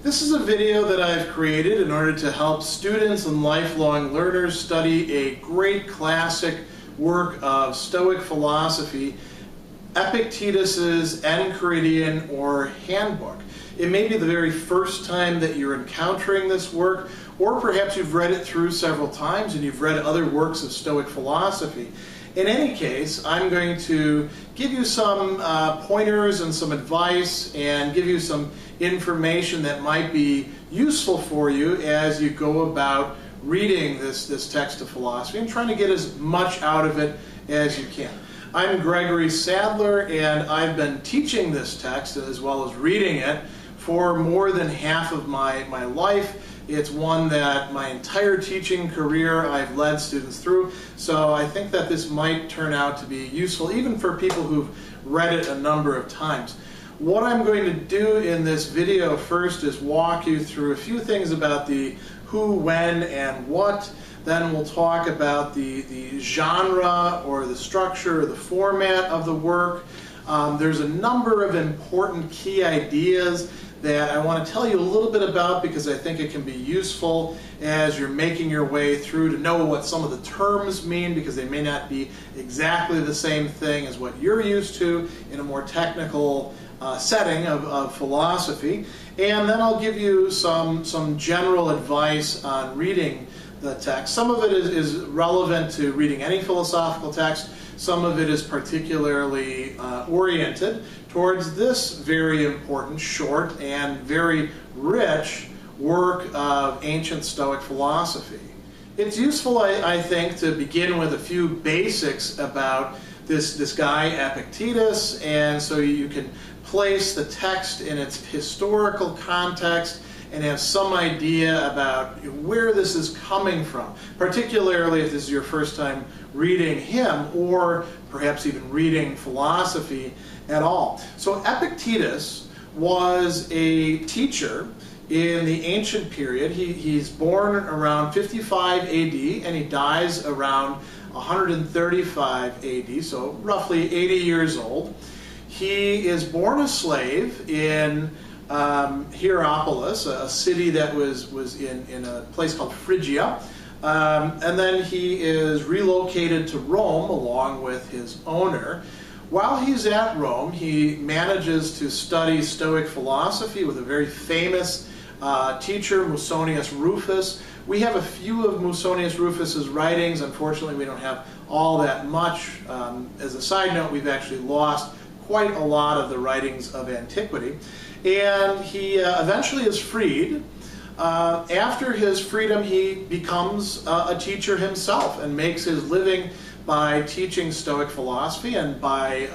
This is a video that I've created in order to help students and lifelong learners study a great classic work of Stoic philosophy, Epictetus's Enchiridion or Handbook. It may be the very first time that you're encountering this work, or perhaps you've read it through several times and you've read other works of Stoic philosophy. In any case, I'm going to give you some pointers and some advice and give you some information that might be useful for you as you go about reading this text of philosophy and trying to get as much out of it as you can. I'm Gregory Sadler, and I've been teaching this text as well as reading it for more than half of my life. It's one that my entire teaching career I've led students through, so I think that this might turn out to be useful even for people who've read it a number of times. What I'm going to do in this video first is walk you through a few things about the who, when, and what. Then we'll talk about the genre or the structure or the format of the work. There's a number of important key ideas that I want to tell you a little bit about because I think it can be useful as you're making your way through to know what some of the terms mean, because they may not be exactly the same thing as what you're used to in a more technical setting of philosophy. And then I'll give you some general advice on reading the text. Some of it is relevant to reading any philosophical text. Some of it is particularly oriented towards this very important, short, and very rich work of ancient Stoic philosophy. It's useful, I think, to begin with a few basics about this guy Epictetus, and so you can place the text in its historical context and have some idea about where this is coming from, particularly if this is your first time reading him or perhaps even reading philosophy at all. So Epictetus was a teacher in the ancient period. He's born around 55 AD and he dies around 135 AD, so roughly 80 years old. He is born a slave in Hierapolis, a city that was in a place called Phrygia, and then he is relocated to Rome along with his owner. While he's at Rome, he manages to study Stoic philosophy with a very famous teacher, Musonius Rufus. We have a few of Musonius Rufus's writings. Unfortunately, we don't have all that much. As a side note, we've actually lost quite a lot of the writings of antiquity. And he eventually is freed. After his freedom, he becomes a teacher himself and makes his living by teaching Stoic philosophy and by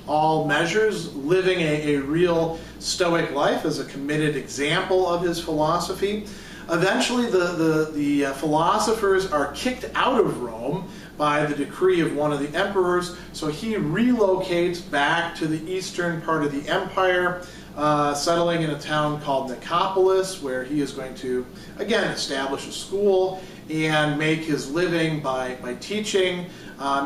all measures living a real Stoic life as a committed example of his philosophy. Eventually the philosophers are kicked out of Rome by the decree of one of the emperors, so he relocates back to the eastern part of the empire, settling in a town called Nicopolis, where he is going to, again, establish a school and make his living by teaching.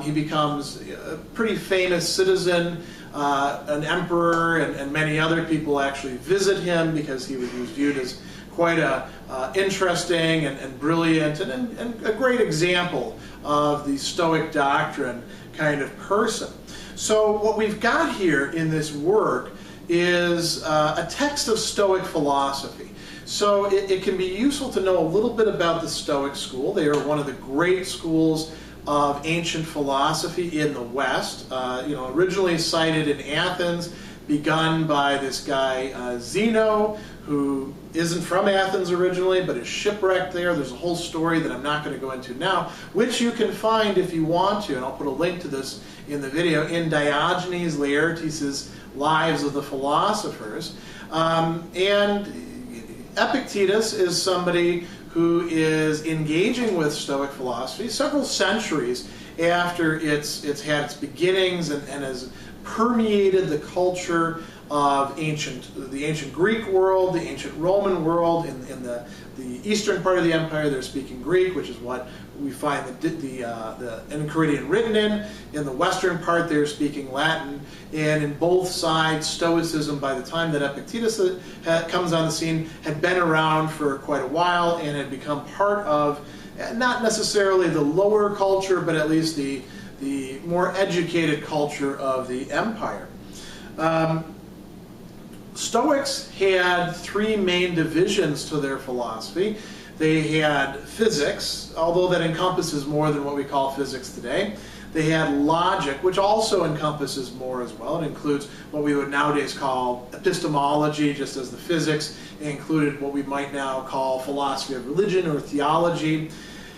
He becomes a pretty famous citizen. An emperor and many other people actually visit him because he was viewed as quite a interesting and brilliant and a great example of the Stoic doctrine kind of person. So what we've got here in this work is a text of Stoic philosophy. So it can be useful to know a little bit about the Stoic school. They are one of the great schools of ancient philosophy in the West. Originally cited in Athens, begun by this guy Zeno, who isn't from Athens originally, but is shipwrecked there. There's a whole story that I'm not going to go into now, which you can find if you want to, and I'll put a link to this in the video, in Diogenes Laertius's Lives of the Philosophers. And Epictetus is somebody who is engaging with Stoic philosophy several centuries after it's had its beginnings and has permeated the culture of the ancient Greek world, the ancient Roman world. In the eastern part of the empire, they're speaking Greek, which is what we find the Enchiridion written in. In the western part, they're speaking Latin. And in both sides, Stoicism, by the time that Epictetus comes on the scene, had been around for quite a while and had become part of, not necessarily the lower culture, but at least the more educated culture of the empire. Stoics had three main divisions to their philosophy. They had physics, although that encompasses more than what we call physics today. They had logic, which also encompasses more as well. It includes what we would nowadays call epistemology, just as the physics. It included what we might now call philosophy of religion or theology.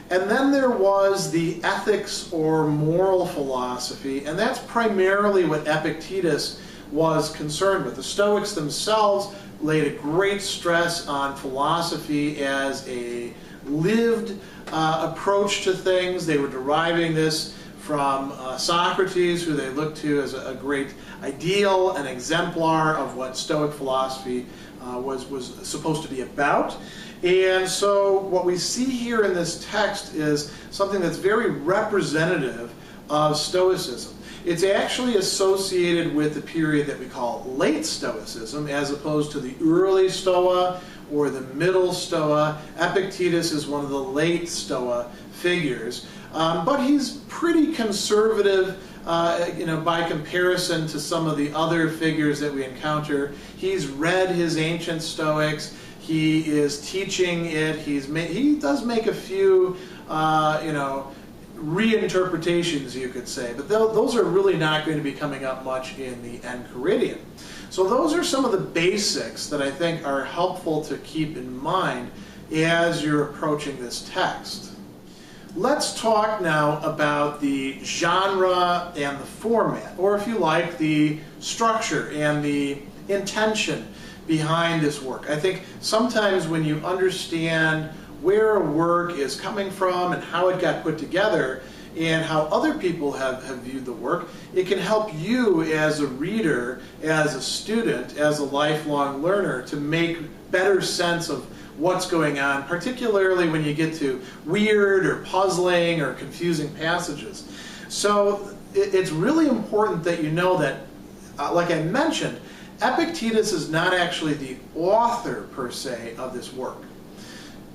And then there was the ethics or moral philosophy, and that's primarily what Epictetus was concerned with. The Stoics themselves laid a great stress on philosophy as a lived approach to things. They were deriving this from Socrates, who they looked to as a great ideal, an exemplar of what Stoic philosophy was supposed to be about. And so what we see here in this text is something that's very representative of Stoicism. It's actually associated with the period that we call late Stoicism, as opposed to the early Stoa or the middle Stoa. Epictetus is one of the late Stoa figures, but he's pretty conservative, by comparison to some of the other figures that we encounter. He's read his ancient Stoics. He is teaching it. He does make a few, reinterpretations, you could say, but those are really not going to be coming up much in the Enchiridion. So those are some of the basics that I think are helpful to keep in mind as you're approaching this text. Let's talk now about the genre and the format, or if you like, the structure and the intention behind this work. I think sometimes when you understand where a work is coming from and how it got put together and how other people have viewed the work, it can help you as a reader, as a student, as a lifelong learner to make better sense of what's going on, particularly when you get to weird or puzzling or confusing passages. So it's really important that you know that, like I mentioned, Epictetus is not actually the author per se of this work.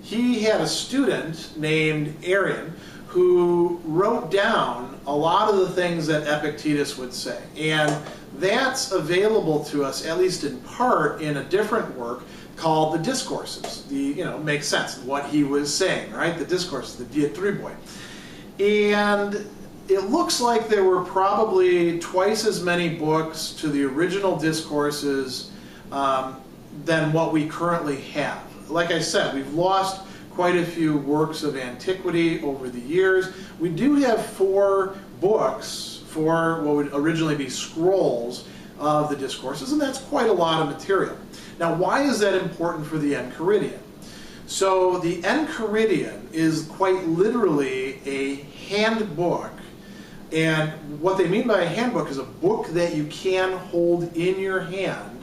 He had a student named Arrian who wrote down a lot of the things that Epictetus would say. And that's available to us, at least in part, in a different work called the Discourses. Makes sense, what he was saying, right? The Discourses, the Diatriboi. And it looks like there were probably twice as many books to the original Discourses than what we currently have. Like I said, we've lost quite a few works of antiquity over the years. We do have 4 books, 4 what would originally be scrolls of the Discourses, and that's quite a lot of material. Now, why is that important for the Enchiridion? So the Enchiridion is quite literally a handbook, and what they mean by a handbook is a book that you can hold in your hand,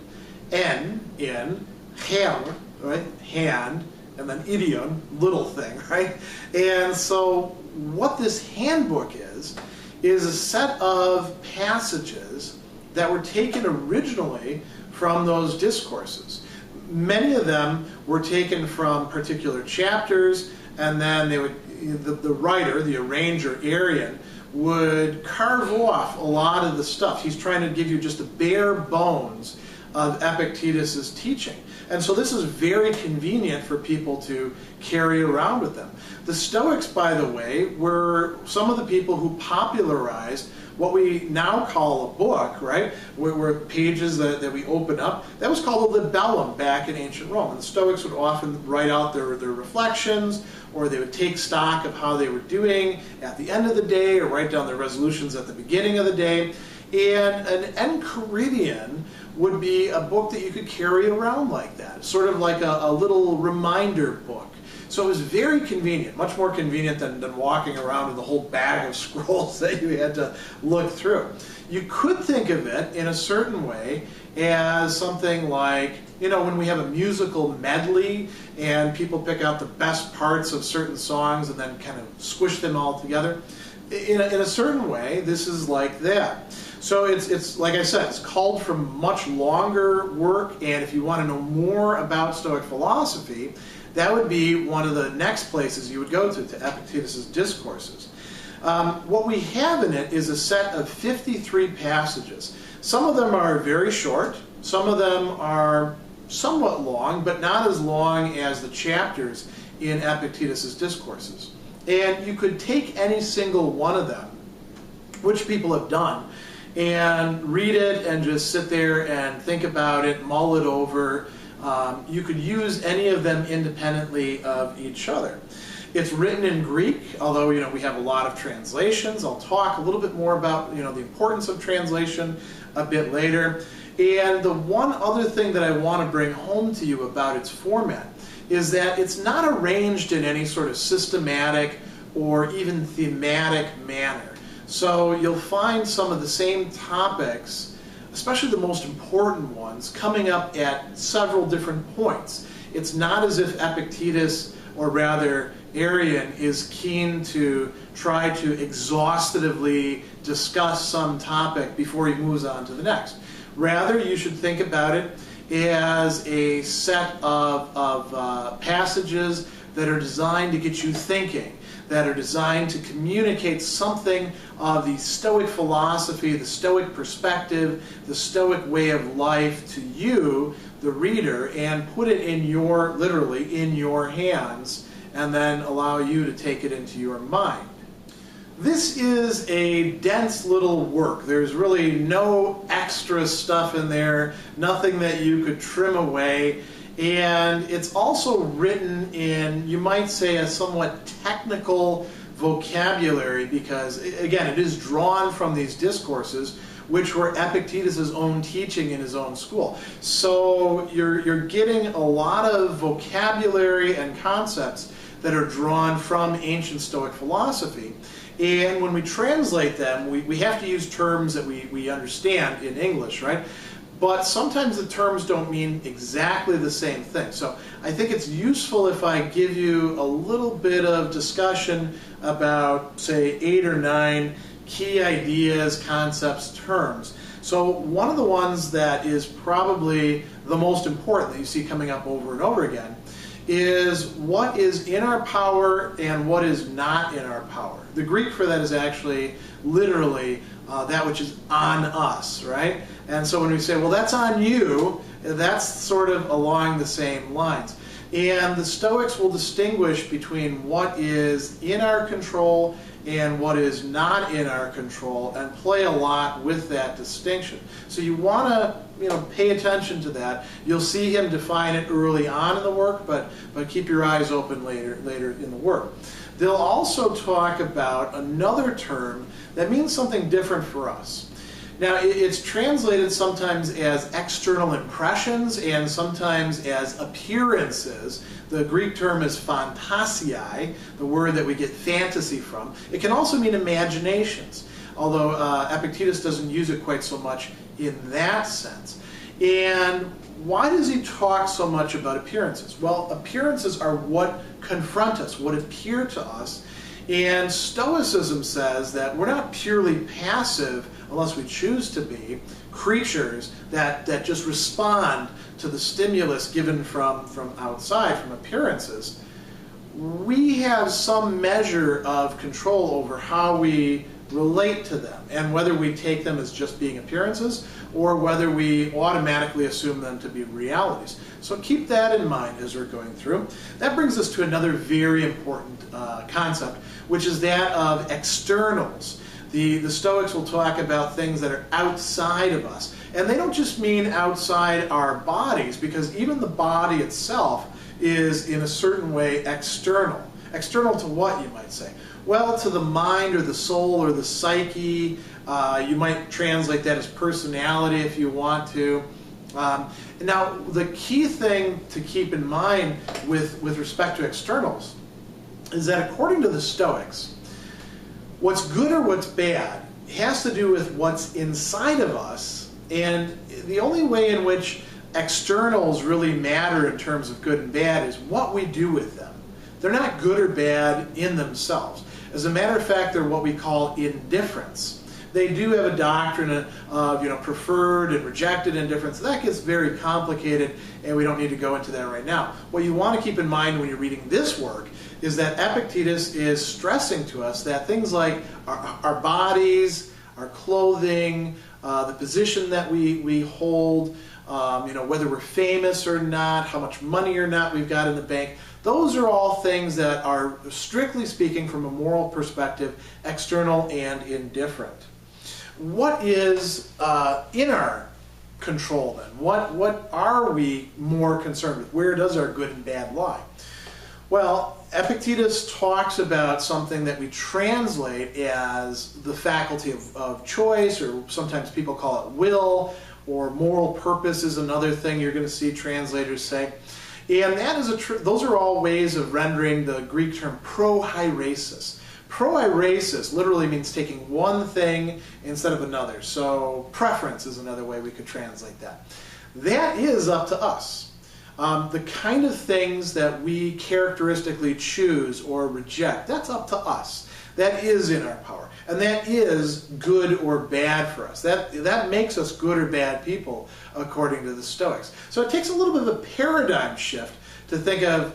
in hand, right? Hand, and then idion, little thing, right? And so what this handbook is a set of passages that were taken originally from those discourses. Many of them were taken from particular chapters, and then they would, the writer, the arranger, Arrian, would carve off a lot of the stuff. He's trying to give you just the bare bones of Epictetus's teaching. And so this is very convenient for people to carry around with them. The Stoics, by the way, were some of the people who popularized what we now call a book, right? Where pages that we open up. That was called a libellum back in ancient Rome. And the Stoics would often write out their reflections, or they would take stock of how they were doing at the end of the day, or write down their resolutions at the beginning of the day. And an Enchiridion would be a book that you could carry around like that, sort of like a little reminder book. So it was very convenient, much more convenient than walking around with a whole bag of scrolls that you had to look through. You could think of it in a certain way as something like, when we have a musical medley and people pick out the best parts of certain songs and then kind of squish them all together. In a certain way, this is like that. So it's like I said, it's culled from much longer work, and if you want to know more about Stoic philosophy, that would be one of the next places you would go to Epictetus' Discourses. What we have in it is a set of 53 passages. Some of them are very short, some of them are somewhat long, but not as long as the chapters in Epictetus' Discourses. And you could take any single one of them, which people have done, and read it and just sit there and think about it, mull it over. You could use any of them independently of each other. It's written in Greek, although we have a lot of translations. I'll talk a little bit more about the importance of translation a bit later. And the one other thing that I want to bring home to you about its format is that it's not arranged in any sort of systematic or even thematic manner. So you'll find some of the same topics, especially the most important ones, coming up at several different points. It's not as if Epictetus, or rather Arrian, is keen to try to exhaustively discuss some topic before he moves on to the next. Rather, you should think about it as a set of passages that are designed to get you thinking, that are designed to communicate something of the Stoic philosophy, the Stoic perspective, the Stoic way of life to you, the reader, and put it literally in your hands, and then allow you to take it into your mind. This is a dense little work. There's really no extra stuff in there, nothing that you could trim away. And it's also written in, you might say, a somewhat technical vocabulary because, again, it is drawn from these discourses, which were Epictetus' own teaching in his own school. So you're getting a lot of vocabulary and concepts that are drawn from ancient Stoic philosophy. And when we translate them, we have to use terms that we understand in English, right? But sometimes the terms don't mean exactly the same thing. So I think it's useful if I give you a little bit of discussion about, say, 8 or 9 key ideas, concepts, terms. So one of the ones that is probably the most important that you see coming up over and over again is what is in our power and what is not in our power. The Greek for that is actually literally that which is on us, right? And so when we say, well, that's on you, that's sort of along the same lines. And the Stoics will distinguish between what is in our control and what is not in our control and play a lot with that distinction. So you want to pay attention to that. You'll see him define it early on in the work, but keep your eyes open later in the work. They'll also talk about another term that means something different for us. Now, it's translated sometimes as external impressions and sometimes as appearances. The Greek term is phantasiai, the word that we get fantasy from. It can also mean imaginations, although Epictetus doesn't use it quite so much in that sense. And why does he talk so much about appearances? Well, appearances are what confront us, what appear to us. And Stoicism says that we're not purely passive, unless we choose to be, creatures that just respond to the stimulus given from outside, from appearances. We have some measure of control over how we relate to them, and whether we take them as just being appearances or whether we automatically assume them to be realities. So keep that in mind as we're going through. That brings us to another very important concept, which is that of externals. The Stoics will talk about things that are outside of us. And they don't just mean outside our bodies, because even the body itself is in a certain way external. External to what, you might say? Well, to the mind or the soul or the psyche. You might translate that as personality if you want to. Now, the key thing to keep in mind with respect to externals is that according to the Stoics, what's good or what's bad has to do with what's inside of us, and the only way in which externals really matter in terms of good and bad is what we do with them. They're not good or bad in themselves. As a matter of fact, they're what we call indifference. They do have a doctrine of preferred and rejected indifference. That gets very complicated, and we don't need to go into that right now. What you want to keep in mind when you're reading this work is that Epictetus is stressing to us that things like our bodies, our clothing, the position that we hold, whether we're famous or not, how much money or not we've got in the bank, those are all things that are, strictly speaking, from a moral perspective, external and indifferent. What is in our control then? What are we more concerned with? Where does our good and bad lie? Well, Epictetus talks about something that we translate as the faculty of choice, or sometimes people call it will, or moral purpose is another thing you're going to see translators say. And that is those are all ways of rendering the Greek term prohairesis. Prohairesis literally means taking one thing instead of another. So preference is another way we could translate that. That is up to us. The kind of things that we characteristically choose or reject, that's up to us. That is in our power. And that is good or bad for us. That makes us good or bad people, according to the Stoics. So it takes a little bit of a paradigm shift to think of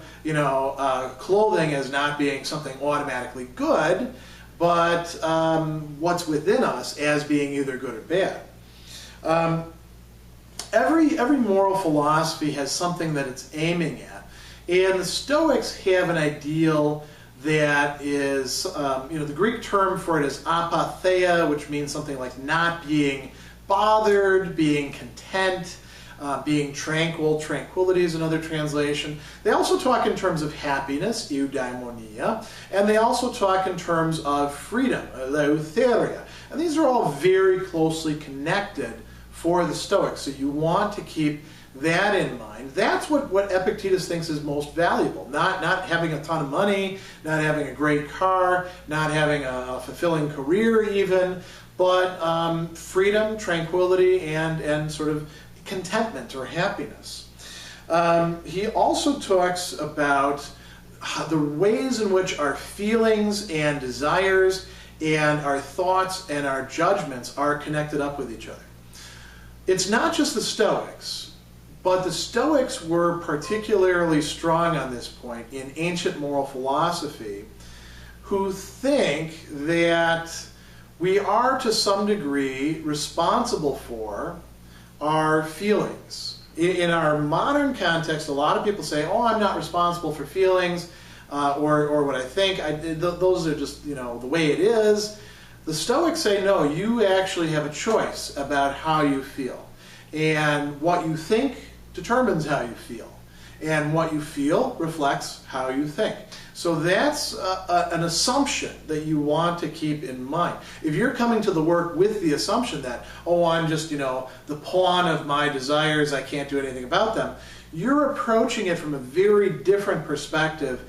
clothing as not being something automatically good, but what's within us as being either good or bad. Every moral philosophy has something that it's aiming at, and the Stoics have an ideal that is, the Greek term for it is apatheia, which means something like not being bothered, being content, being tranquil. Tranquility is another translation. They also talk in terms of happiness, eudaimonia, and they also talk in terms of freedom, eleutheria. And these are all very closely connected for the Stoics, so you want to keep that in mind. That's what Epictetus thinks is most valuable. Not having a ton of money, not having a great car, not having a fulfilling career even, but freedom, tranquility, and sort of contentment or happiness. He also talks about the ways in which our feelings and desires and our thoughts and our judgments are connected up with each other. It's not just the Stoics, but the Stoics were particularly strong on this point in ancient moral philosophy, who think that we are to some degree responsible for our feelings. In our modern context, a lot of people say, oh, I'm not responsible for feelings, or what I think. Those are just, the way it is. The Stoics say, no, you actually have a choice about how you feel. And what you think determines how you feel. And what you feel reflects how you think. So that's an assumption that you want to keep in mind. If you're coming to the work with the assumption that, oh, I'm just, the pawn of my desires, I can't do anything about them, you're approaching it from a very different perspective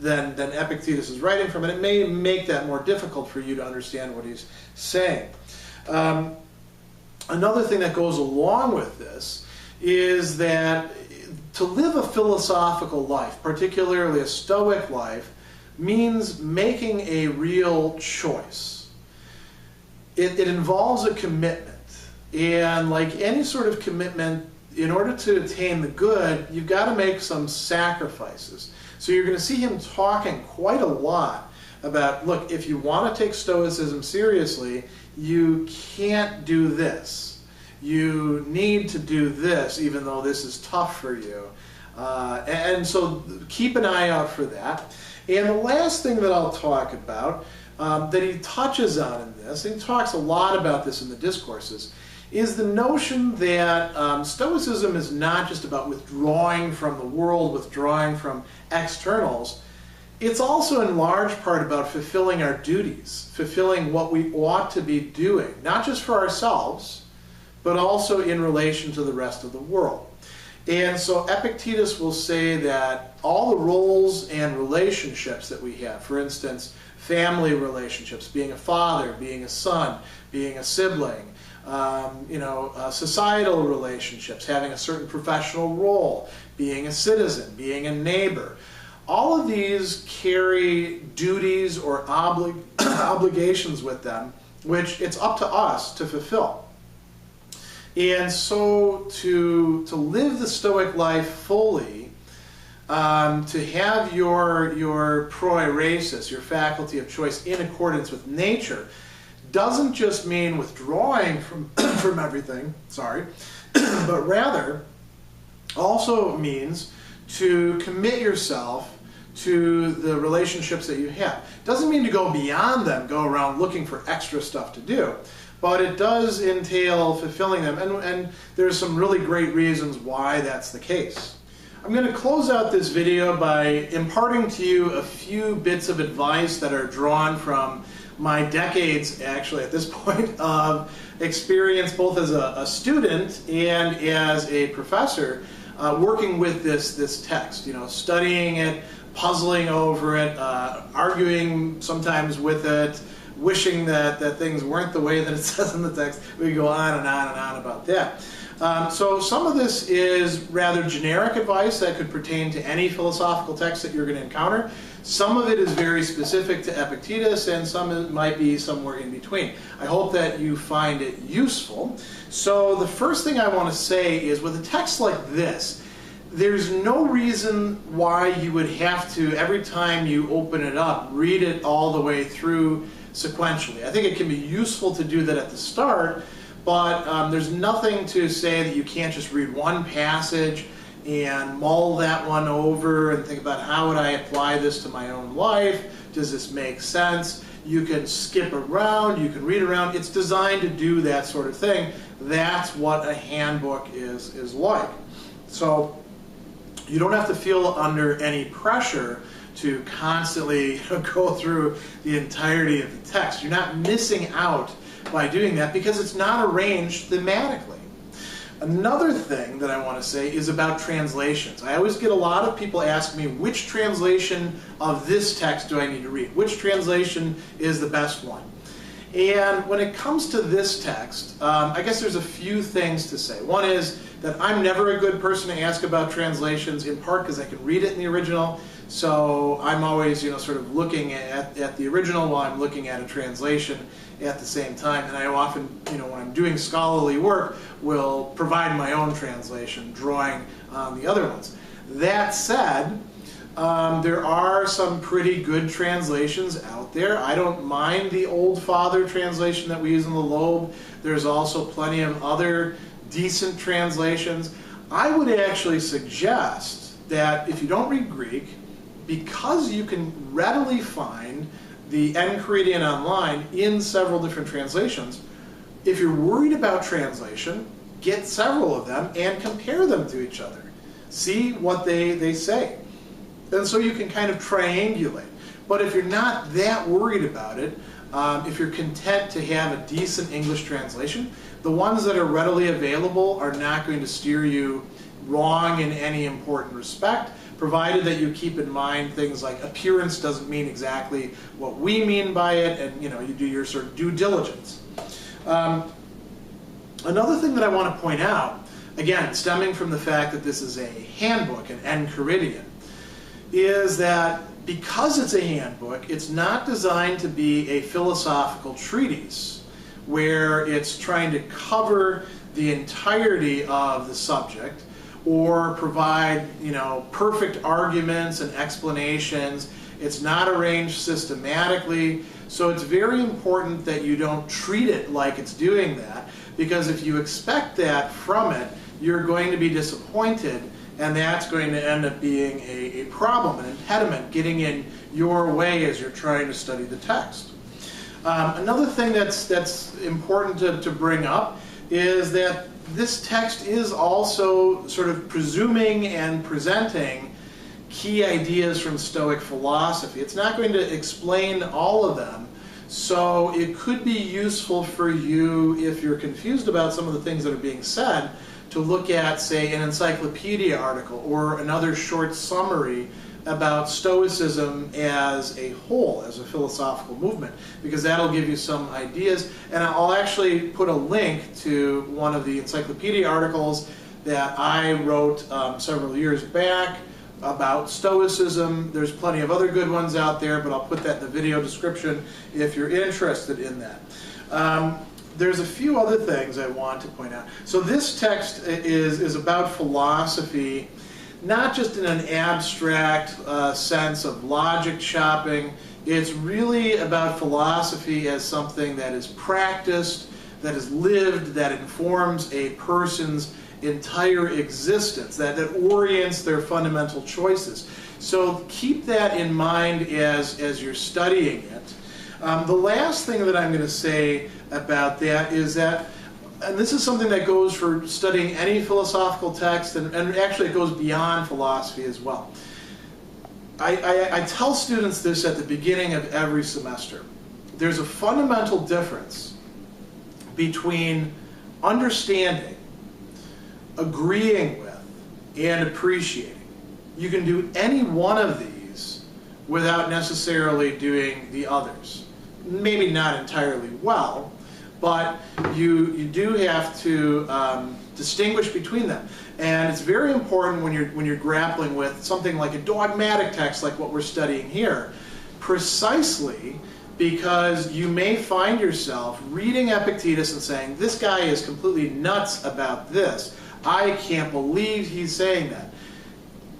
than Epictetus is writing from, and it may make that more difficult for you to understand what he's saying. Another thing that goes along with this is that to live a philosophical life, particularly a Stoic life, means making a real choice. It involves a commitment. And like any sort of commitment, in order to attain the good, you've got to make some sacrifices. So you're going to see him talking quite a lot about, look, if you want to take Stoicism seriously, you can't do this. You need to do this, even though this is tough for you. And so keep an eye out for that. And the last thing that I'll talk about, that he touches on in this, and he talks a lot about this in the discourses, is the notion that Stoicism is not just about withdrawing from the world, withdrawing from externals. It's also in large part about fulfilling our duties, fulfilling what we ought to be doing, not just for ourselves, but also in relation to the rest of the world. And so Epictetus will say that all the roles and relationships that we have, for instance, family relationships, being a father, being a son, being a sibling, societal relationships, having a certain professional role, being a citizen, being a neighbor. All of these carry duties or obligations with them, which it's up to us to fulfill. And so to live the Stoic life fully, to have your proeresis, your faculty of choice, in accordance with nature, doesn't just mean withdrawing from everything, but rather also means to commit yourself to the relationships that you have. Doesn't mean to go beyond them, go around looking for extra stuff to do, but it does entail fulfilling them, and there's some really great reasons why that's the case. I'm going to close out this video by imparting to you a few bits of advice that are drawn from my decades, actually, at this point, of experience both as a student and as a professor working with this text, studying it, puzzling over it, arguing sometimes with it, wishing that things weren't the way that it says in the text. We go on and on and on about that. So some of this is rather generic advice that could pertain to any philosophical text that you're going to encounter. Some of it is very specific to Epictetus, and some might be somewhere in between. I hope that you find it useful. So the first thing I want to say is, with a text like this, there's no reason why you would have to, every time you open it up, read it all the way through sequentially. I think it can be useful to do that at the start, but there's nothing to say that you can't just read one passage and mull that one over and think about, how would I apply this to my own life? Does this make sense? You can skip around, you can read around. It's designed to do that sort of thing. That's what a handbook is like. So you don't have to feel under any pressure to constantly go through the entirety of the text. You're not missing out by doing that because it's not arranged thematically. Another thing that I want to say is about translations. I always get a lot of people ask me, which translation of this text do I need to read? Which translation is the best one? And when it comes to this text, I guess there's a few things to say. One is that I'm never a good person to ask about translations, in part because I can read it in the original. So I'm always, sort of looking at the original while I'm looking at a translation at the same time. And I often, when I'm doing scholarly work, will provide my own translation, drawing on the other ones. That said, there are some pretty good translations out there. I don't mind the Old Father translation that we use in the Loeb. There's also plenty of other decent translations. I would actually suggest that if you don't read Greek, because you can readily find the Enchiridion online in several different translations, if you're worried about translation, get several of them and compare them to each other. See what they say. And so you can kind of triangulate. But if you're not that worried about it, if you're content to have a decent English translation, the ones that are readily available are not going to steer you wrong in any important respect, provided that you keep in mind things like appearance doesn't mean exactly what we mean by it, and you do your sort of due diligence. Another thing that I want to point out, again, stemming from the fact that this is a handbook, an Enchiridion, is that because it's a handbook, it's not designed to be a philosophical treatise where it's trying to cover the entirety of the subject or provide, perfect arguments and explanations. It's not arranged systematically, so it's very important that you don't treat it like it's doing that, because if you expect that from it, you're going to be disappointed, and that's going to end up being a problem, an impediment, getting in your way as you're trying to study the text. Another thing that's important to bring up is that this text is also sort of presuming and presenting key ideas from Stoic philosophy. It's not going to explain all of them, so it could be useful for you, if you're confused about some of the things that are being said, to look at, say, an encyclopedia article or another short summary about Stoicism as a whole, as a philosophical movement, because that'll give you some ideas. And I'll actually put a link to one of the encyclopedia articles that I wrote several years back about Stoicism. There's plenty of other good ones out there, but I'll put that in the video description if you're interested in that. There's a few other things I want to point out. So this text is about philosophy, not just in an abstract sense of logic shopping. It's really about philosophy as something that is practiced, that is lived, that informs a person's entire existence, that orients their fundamental choices. So keep that in mind as you're studying it. The last thing that I'm going to say about that is that, and this is something that goes for studying any philosophical text, and actually it goes beyond philosophy as well. I tell students this at the beginning of every semester. There's a fundamental difference between understanding, agreeing with, and appreciating. You can do any one of these without necessarily doing the others. Maybe not entirely well, but you do have to distinguish between them. And it's very important when you're grappling with something like a dogmatic text like what we're studying here, precisely because you may find yourself reading Epictetus and saying, this guy is completely nuts about this. I can't believe he's saying that.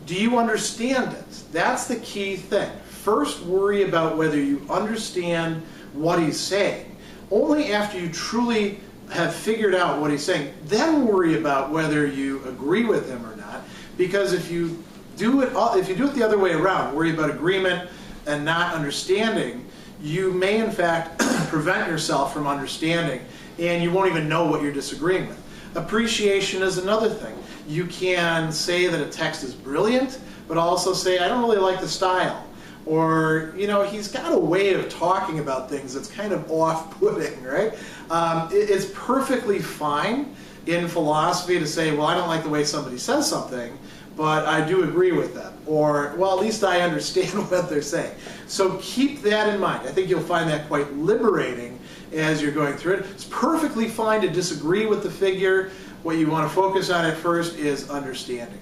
Do you understand it? That's the key thing. First, worry about whether you understand what he's saying. Only after you truly have figured out what he's saying, then worry about whether you agree with him or not. Because if you do it the other way around, worry about agreement and not understanding, you may in fact prevent yourself from understanding, and you won't even know what you're disagreeing with. Appreciation is another thing. You can say that a text is brilliant, but also say, I don't really like the style. Or, you know, he's got a way of talking about things that's kind of off-putting, right? It's perfectly fine in philosophy to say, well, I don't like the way somebody says something, but I do agree with them. Or, well, at least I understand what they're saying. So keep that in mind. I think you'll find that quite liberating as you're going through it. It's perfectly fine to disagree with the figure. What you want to focus on at first is understanding.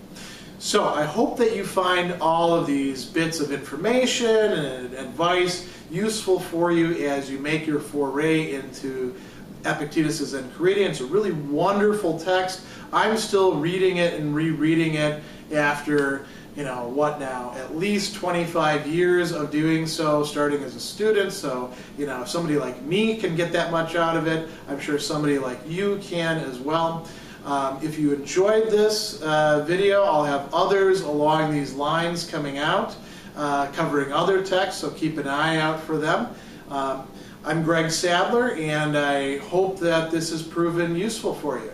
So I hope that you find all of these bits of information and advice useful for you as you make your foray into Epictetus' Enchiridion. It's a really wonderful text. I'm still reading it and rereading it after, you know, what now, at least 25 years of doing so, starting as a student. So, you know, if somebody like me can get that much out of it, I'm sure somebody like you can as well. If you enjoyed this video, I'll have others along these lines coming out, covering other texts, so keep an eye out for them. I'm Greg Sadler, and I hope that this has proven useful for you.